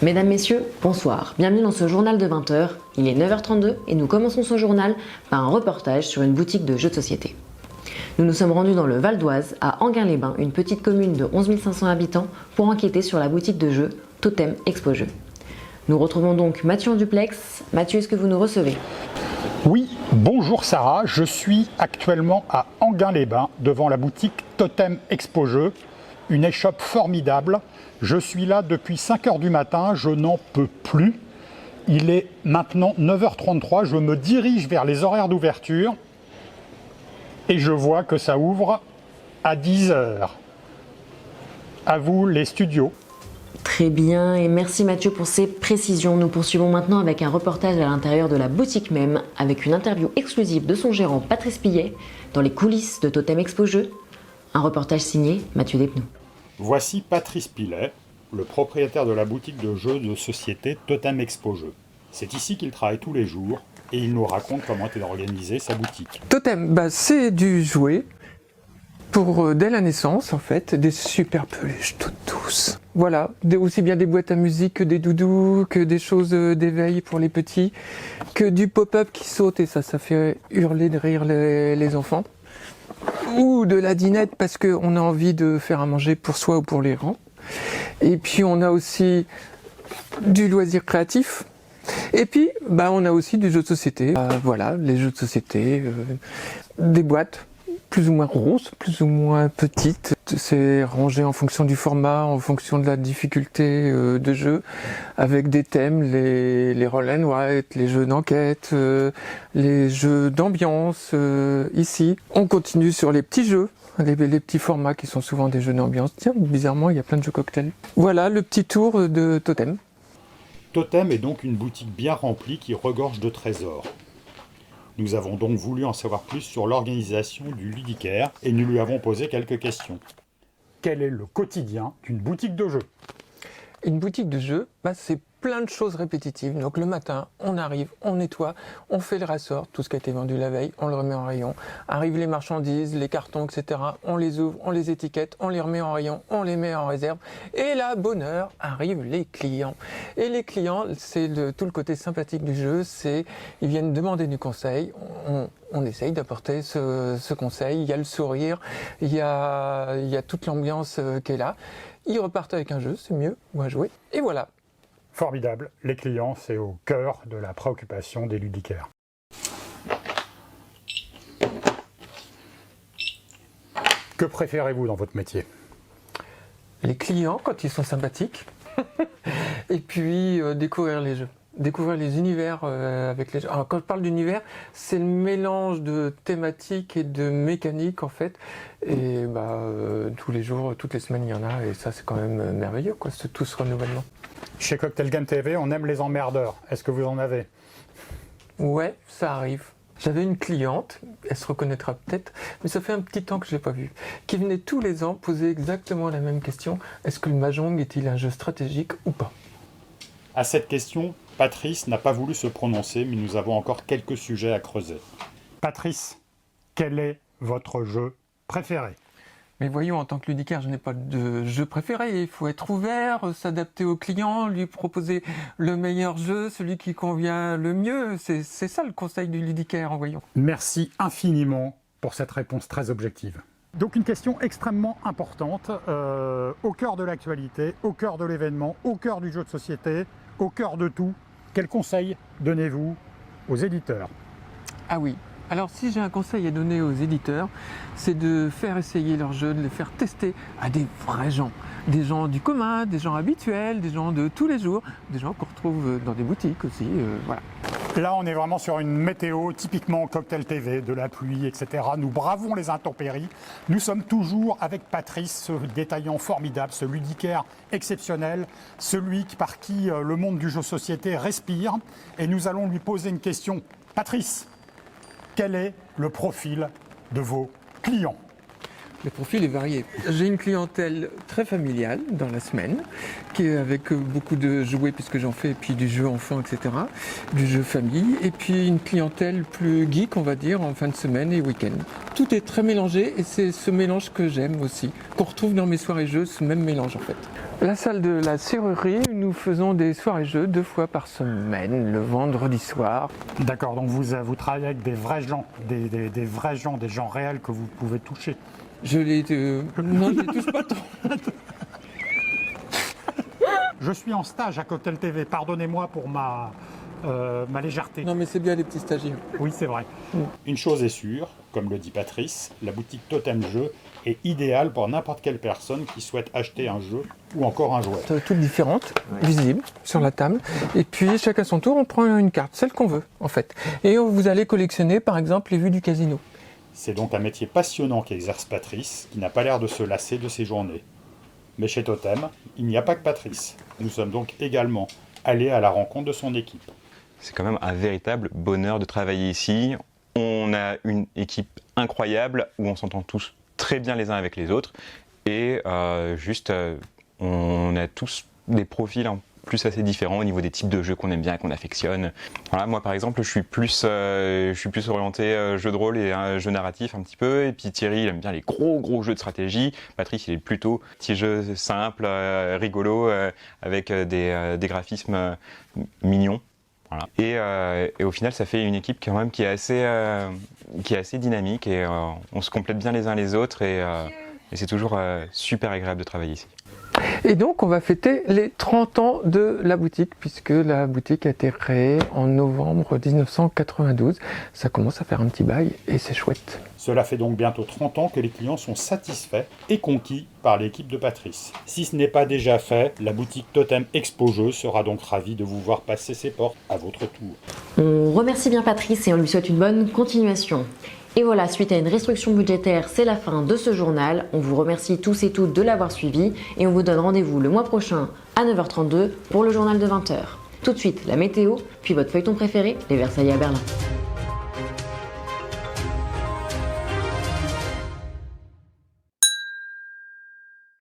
Mesdames, Messieurs, bonsoir. Bienvenue dans ce journal de 20h. Il est 9h32 et nous commençons ce journal par un reportage sur une boutique de jeux de société. Nous nous sommes rendus dans le Val d'Oise, à Enghien-les-Bains, une petite commune de 11 500 habitants, pour enquêter sur la boutique de jeux Totem Expo Jeux. Nous retrouvons donc Mathieu en duplex. Mathieu, est-ce que vous nous recevez ? Oui, bonjour Sarah, je suis actuellement à Enghien-les-Bains, devant la boutique Totem Expo Jeux, une échoppe formidable. Je suis là depuis 5h du matin, je n'en peux plus. Il est maintenant 9h33, je me dirige vers les horaires d'ouverture et je vois que ça ouvre à 10h. À vous les studios. Très bien, et merci Mathieu pour ces précisions. Nous poursuivons maintenant avec un reportage à l'intérieur de la boutique même, avec une interview exclusive de son gérant Patrice Pillet, dans les coulisses de Totem Expo Jeux. Un reportage signé Mathieu Despnous. Voici Patrice Pillet, le propriétaire de la boutique de jeux de société Totem Expo Jeux. C'est ici qu'il travaille tous les jours et il nous raconte comment est organisée sa boutique. Totem, c'est du jouet pour dès la naissance en fait, des super peluches toutes douces. Voilà, aussi bien des boîtes à musique que des doudous, que des choses d'éveil pour les petits, que du pop-up qui saute et ça fait hurler de rire les enfants. Ou de la dinette parce qu'on a envie de faire à manger pour soi ou pour les grands. Et puis on a aussi du loisir créatif. Et puis on a aussi du jeu de société. Voilà, les jeux de société, des boîtes plus ou moins grosses, plus ou moins petites. C'est rangé en fonction du format, en fonction de la difficulté de jeu, avec des thèmes, les roll and write, les jeux d'enquête, les jeux d'ambiance ici. On continue sur les petits jeux, les petits formats qui sont souvent des jeux d'ambiance. Tiens, bizarrement, il y a plein de jeux cocktails. Voilà le petit tour de Totem. Totem est donc une boutique bien remplie qui regorge de trésors. Nous avons donc voulu en savoir plus sur l'organisation du ludicaire et nous lui avons posé quelques questions. Quel est le quotidien d'une boutique de jeux ? Une boutique de jeux, c'est plein de choses répétitives. Donc le matin, on arrive, on nettoie, on fait le rassort, tout ce qui a été vendu la veille, on le remet en rayon. Arrivent les marchandises, les cartons, etc. On les ouvre, on les étiquette, on les remet en rayon, on les met en réserve. Et là, bonne heure, arrivent les clients. Et les clients, c'est tout le côté sympathique du jeu, ils viennent demander du conseil. On essaye d'apporter ce conseil. Il y a le sourire, il y a toute l'ambiance qui est là. Ils repartent avec un jeu, c'est mieux, ou à jouer. Et voilà. Formidable, les clients, c'est au cœur de la préoccupation des ludicaires. Que préférez-vous dans votre métier ? Les clients, quand ils sont sympathiques, et puis découvrir les jeux. Découvrir les univers avec les jeux. Alors, quand je parle d'univers, c'est le mélange de thématiques et de mécaniques en fait. Et tous les jours, toutes les semaines, il y en a et ça c'est quand même merveilleux, quoi, tout ce renouvellement. Chez Cocktail Game TV, on aime les emmerdeurs. Est-ce que vous en avez ? Ouais, ça arrive. J'avais une cliente, elle se reconnaîtra peut-être, mais ça fait un petit temps que je ne l'ai pas vue, qui venait tous les ans poser exactement la même question. Est-ce que le Mahjong est-il un jeu stratégique ou pas ? À cette question, Patrice n'a pas voulu se prononcer, mais nous avons encore quelques sujets à creuser. Patrice, quel est votre jeu préféré ? Mais voyons, en tant que ludicaire, je n'ai pas de jeu préféré. Il faut être ouvert, s'adapter au client, lui proposer le meilleur jeu, celui qui convient le mieux. C'est ça le conseil du ludicaire, voyons. Merci infiniment pour cette réponse très objective. Donc une question extrêmement importante, au cœur de l'actualité, au cœur de l'événement, au cœur du jeu de société, au cœur de tout. Quel conseil donnez-vous aux éditeurs ? Ah oui. Alors si j'ai un conseil à donner aux éditeurs, c'est de faire essayer leurs jeux, de les faire tester à des vrais gens. Des gens du commun, des gens habituels, des gens de tous les jours, des gens qu'on retrouve dans des boutiques aussi, voilà. Là, on est vraiment sur une météo typiquement Cocktail TV, de la pluie, etc. Nous bravons les intempéries. Nous sommes toujours avec Patrice, ce détaillant formidable, ce ludicaire exceptionnel, celui par qui le monde du jeu de société respire. Et nous allons lui poser une question. Patrice, quel est le profil de vos clients ? Le profil est varié. J'ai une clientèle très familiale dans la semaine, qui est avec beaucoup de jouets puisque j'en fais, et puis du jeu enfant, etc., du jeu famille, et puis une clientèle plus geek, on va dire, en fin de semaine et week-end. Tout est très mélangé et c'est ce mélange que j'aime aussi, qu'on retrouve dans mes soirées jeux, ce même mélange en fait. La salle de la serrurerie, nous faisons des soirées-jeux 2 fois par semaine, le vendredi soir. D'accord, donc vous travaillez avec des vrais gens, des vrais gens, des gens réels que vous pouvez toucher. Je les touche pas trop. Je suis en stage à Cocktail TV, pardonnez-moi pour ma légèreté. Non mais c'est bien les petits stagiaires. Oui, c'est vrai. Une chose est sûre, comme le dit Patrice, la boutique Totem Jeux est idéale pour n'importe quelle personne qui souhaite acheter un jeu ou encore un jouet. Toutes différentes, visibles sur la table. Et puis chacun son tour, on prend une carte, celle qu'on veut en fait. Et vous allez collectionner par exemple les vues du casino. C'est donc un métier passionnant qu'exerce Patrice, qui n'a pas l'air de se lasser de ses journées. Mais chez Totem, il n'y a pas que Patrice. Nous sommes donc également allés à la rencontre de son équipe. C'est quand même un véritable bonheur de travailler ici. On a une équipe incroyable où on s'entend tous très bien les uns avec les autres et on a tous des profils en plus assez différents au niveau des types de jeux qu'on aime bien et qu'on affectionne. Voilà, moi par exemple je suis plus orienté jeu de rôle et jeu narratif un petit peu, et puis Thierry il aime bien les gros jeux de stratégie, Patrice il est plutôt petit jeu simple, rigolo avec des graphismes mignons. Voilà. Et au final, ça fait une équipe quand même qui est assez dynamique et on se complète bien les uns les autres et c'est toujours super agréable de travailler ici. Et donc on va fêter les 30 ans de la boutique, puisque la boutique a été créée en novembre 1992. Ça commence à faire un petit bail et c'est chouette. Cela fait donc bientôt 30 ans que les clients sont satisfaits et conquis par l'équipe de Patrice. Si ce n'est pas déjà fait, la boutique Totem Expo Jeux sera donc ravie de vous voir passer ses portes à votre tour. On remercie bien Patrice et on lui souhaite une bonne continuation. Et voilà, suite à une restriction budgétaire, c'est la fin de ce journal. On vous remercie tous et toutes de l'avoir suivi et on vous donne rendez-vous le mois prochain à 9h32 pour le journal de 20h. Tout de suite, la météo, puis votre feuilleton préféré, les Versaillais à Berlin.